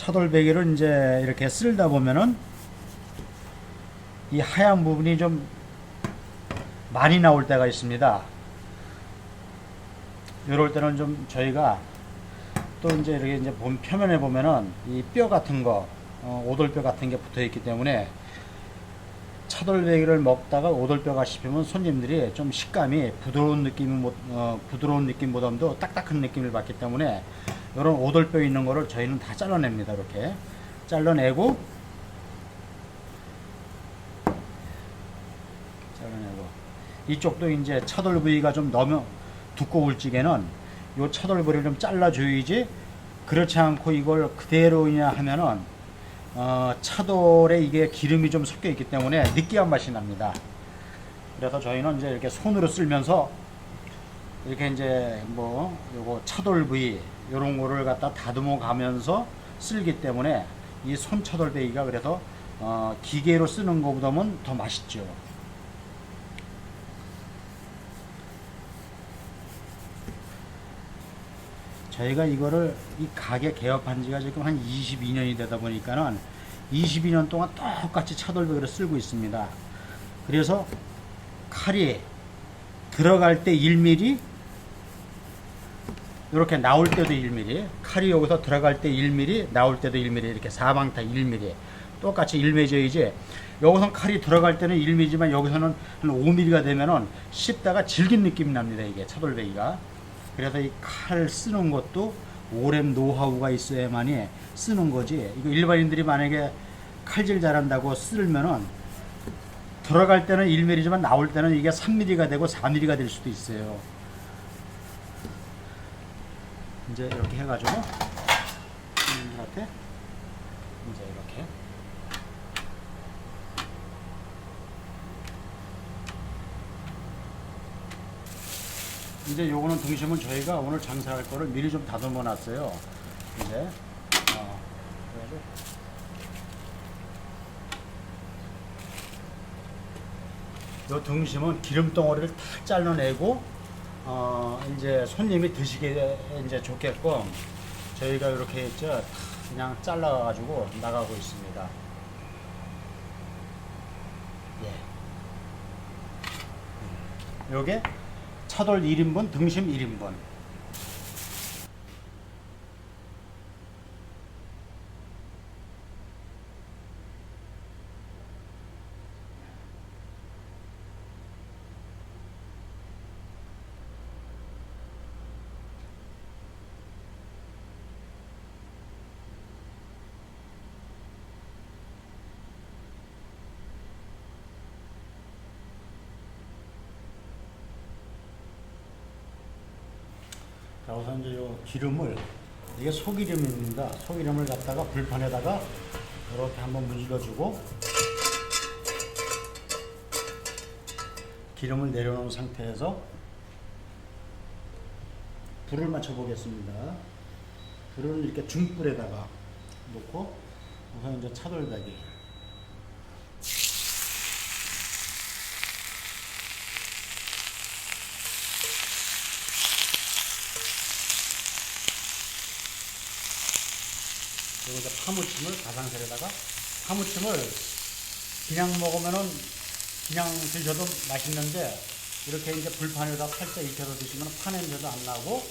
차돌배기를 이제 이렇게 쓸다 보면은 이 하얀 부분이 좀 많이 나올 때가 있습니다. 이럴 때는 좀 저희가 또 이제 이렇게 이제 표면에 보면은 이 뼈 같은 거, 오돌뼈 같은 게 붙어 있기 때문에 차돌배기를 먹다가 오돌뼈가 씹히면 손님들이 좀 식감이 부드러운 느낌보다도 딱딱한 느낌을 받기 때문에 이런 오돌뼈 있는 거를 저희는 다 잘라냅니다. 이렇게 잘라내고 이쪽도 이제 차돌 부위가 좀 너무 두꺼울 적에는 요 차돌 부위를 좀 잘라줘야지, 그렇지 않고 이걸 그대로 그냥 하면은 차돌에 이게 기름이 좀 섞여 있기 때문에 느끼한 맛이 납니다. 그래서 저희는 이제 이렇게 손으로 쓸면서 이렇게 이제 뭐 요거 차돌 부위 요런 거를 갖다 다듬어 가면서 쓸기 때문에 이 손 차돌 배기가 그래서 기계로 쓰는 것보다는 더 맛있죠. 저희가 이거를 이 가게 개업한 지가 지금 한 22년이 되다 보니까는 22년 동안 똑같이 차돌배기를 쓸고 있습니다. 그래서 칼이 들어갈 때 1mm, 이렇게 나올 때도 1mm, 칼이 여기서 들어갈 때 1mm, 나올 때도 1mm, 이렇게 사방다 1mm 똑같이 1mm이지. 여기서 칼이 들어갈 때는 1mm지만 여기서는 한 5mm가 되면은 씹다가 질긴 느낌이 납니다. 이게 차돌배기가. 그래서 이 칼 쓰는 것도 오랜 노하우가 있어야만이 쓰는 거지. 이거 일반인들이 만약에 칼질 잘한다고 쓸면은 들어갈 때는 1mm지만 나올 때는 이게 3mm가 되고 4mm가 될 수도 있어요. 이제 이렇게 해가지고 이렇게 이제 이렇게 이제 요거는 등심은 저희가 오늘 장사할 거를 미리 좀 다듬어 놨어요. 이제 그래가지고 요 등심은 기름 덩어리를 다 잘라내고 이제 손님이 드시기에 이제 좋게끔 저희가 이렇게 했죠. 그냥 잘라가지고 나가고 있습니다. 예. 요게 차돌 1인분, 등심 1인분. 자, 우선 이제 요 기름을, 이게 소기름입니다. 소기름을 갖다가 불판에다가 이렇게 한번 문질러주고 기름을 내려놓은 상태에서 불을 맞춰 보겠습니다. 불을 이렇게 중불에다가 놓고 우선 이제 차돌배기 그리고 이제 파무침을 가상설에다가, 파무침을 그냥 먹으면은 그냥 드셔도 맛있는데 이렇게 이제 불판에다 살짝 익혀서 드시면 파 냄새도 안 나고,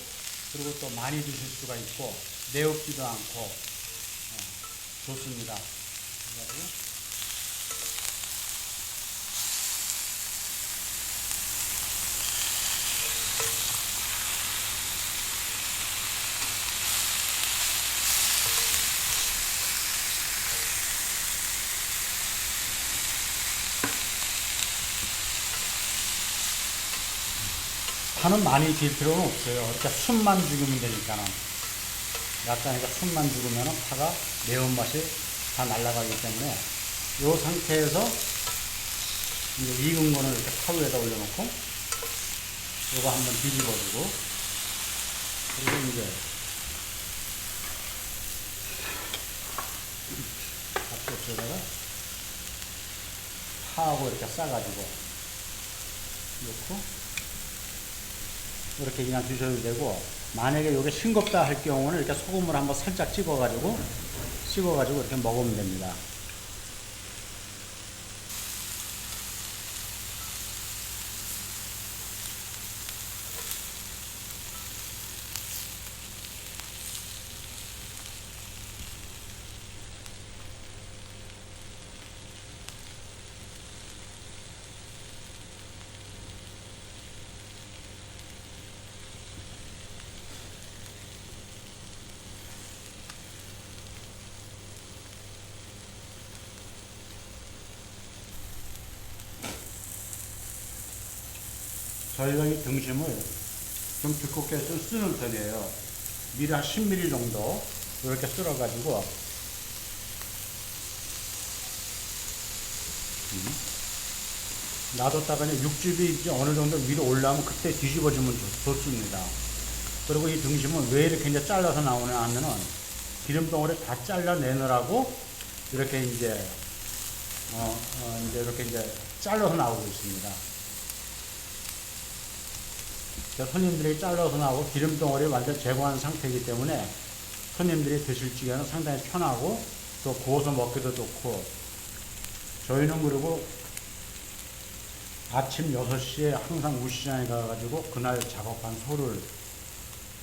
그리고 또 많이 드실 수가 있고 매웁지도 않고 좋습니다. 그래가지고 파는 많이 길 필요는 없어요. 이렇게 숨만 죽이면 되니까는. 약간 이렇게 숨만 죽으면 파가 매운맛이 다 날아가기 때문에 이 상태에서 이제 익은 거는 이렇게 파 위에다 올려놓고 이거 한번 뒤집어주고, 그리고 이제 앞접시에다가 파하고 이렇게 싸가지고 넣고 이렇게 그냥 드셔도 되고, 만약에 이게 싱겁다 할 경우는 이렇게 소금을 한번 살짝 찍어 가지고 찍어가지고 이렇게 먹으면 됩니다. 저희가 이 등심을 좀 두껍게 쓰는 편이에요. 미리 한 10mm 정도 이렇게 썰어가지고 놔뒀다가 육즙이 이제 어느 정도 위로 올라오면 그때 뒤집어주면 좋습니다. 그리고 이 등심은 왜 이렇게 이제 잘라서 나오냐 하면은 기름 덩어리 다 잘라내느라고 이렇게 이제 이제 이렇게 이제 잘라서 나오고 있습니다. 손님들이 잘라서 나오고 기름 덩어리 완전 제거한 상태이기 때문에 손님들이 드실 적에는 상당히 편하고 또 구워서 먹기도 좋고, 저희는 그리고 아침 6시에 항상 우시장에 가가지고 그날 작업한 소를,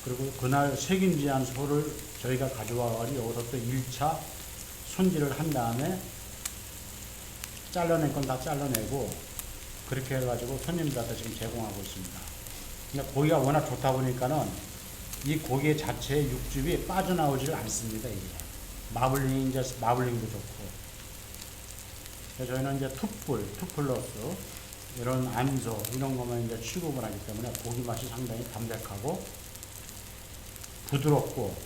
그리고 그날 색임지한 소를 저희가 가져와가지고 여기서 또 1차 손질을 한 다음에 잘라낸 건 다 잘라내고 그렇게 해가지고 손님들한테 지금 제공하고 있습니다. 근데 고기가 워낙 좋다 보니까는 이 고기 자체의 육즙이 빠져나오지를 않습니다. 이게 마블링도 좋고. 저희는 이제 투플러스 이런 암소 이런 것만 이제 취급을 하기 때문에 고기 맛이 상당히 담백하고 부드럽고,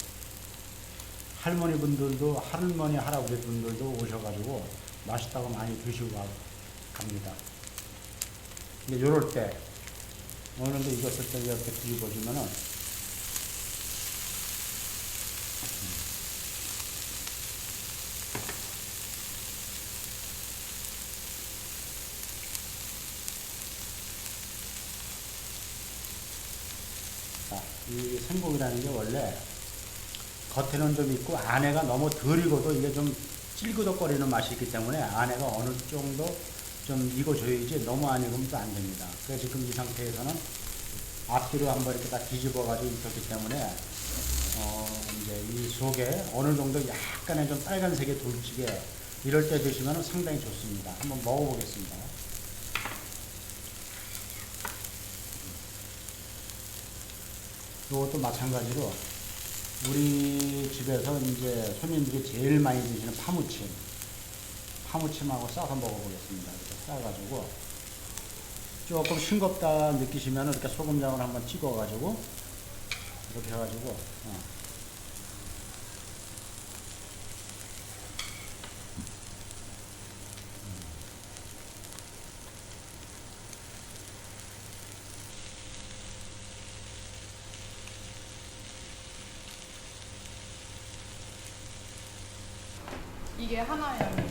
할머니 할아버지 분들도 오셔가지고 맛있다고 많이 드시고 갑니다. 근데 요럴 때 어느 정도 익었을 때 이렇게 뒤집어주면은 이 생고기라는 게 원래 겉에는 좀 있고 안에가 너무 덜 익어도 이게 좀 찔그덕거리는 맛이 있기 때문에 안에가 어느 정도 좀 익어줘야지 너무 안 익으면 또 안 됩니다. 그래서 지금 이 상태에서는 앞뒤로 한번 이렇게 다 뒤집어 가지고 익혔기 때문에 이제 이 속에 어느 정도 약간의 좀 빨간색의 돌찌개 이럴 때 드시면 상당히 좋습니다. 한번 먹어보겠습니다. 이것도 마찬가지로 우리 집에서 이제 손님들이 제일 많이 드시는 파무침하고 싸서 먹어보겠습니다. 이렇게 싸가지고 조금 싱겁다 느끼시면 이렇게 소금장을 한번 찍어가지고 이렇게 해가지고 이게 하나에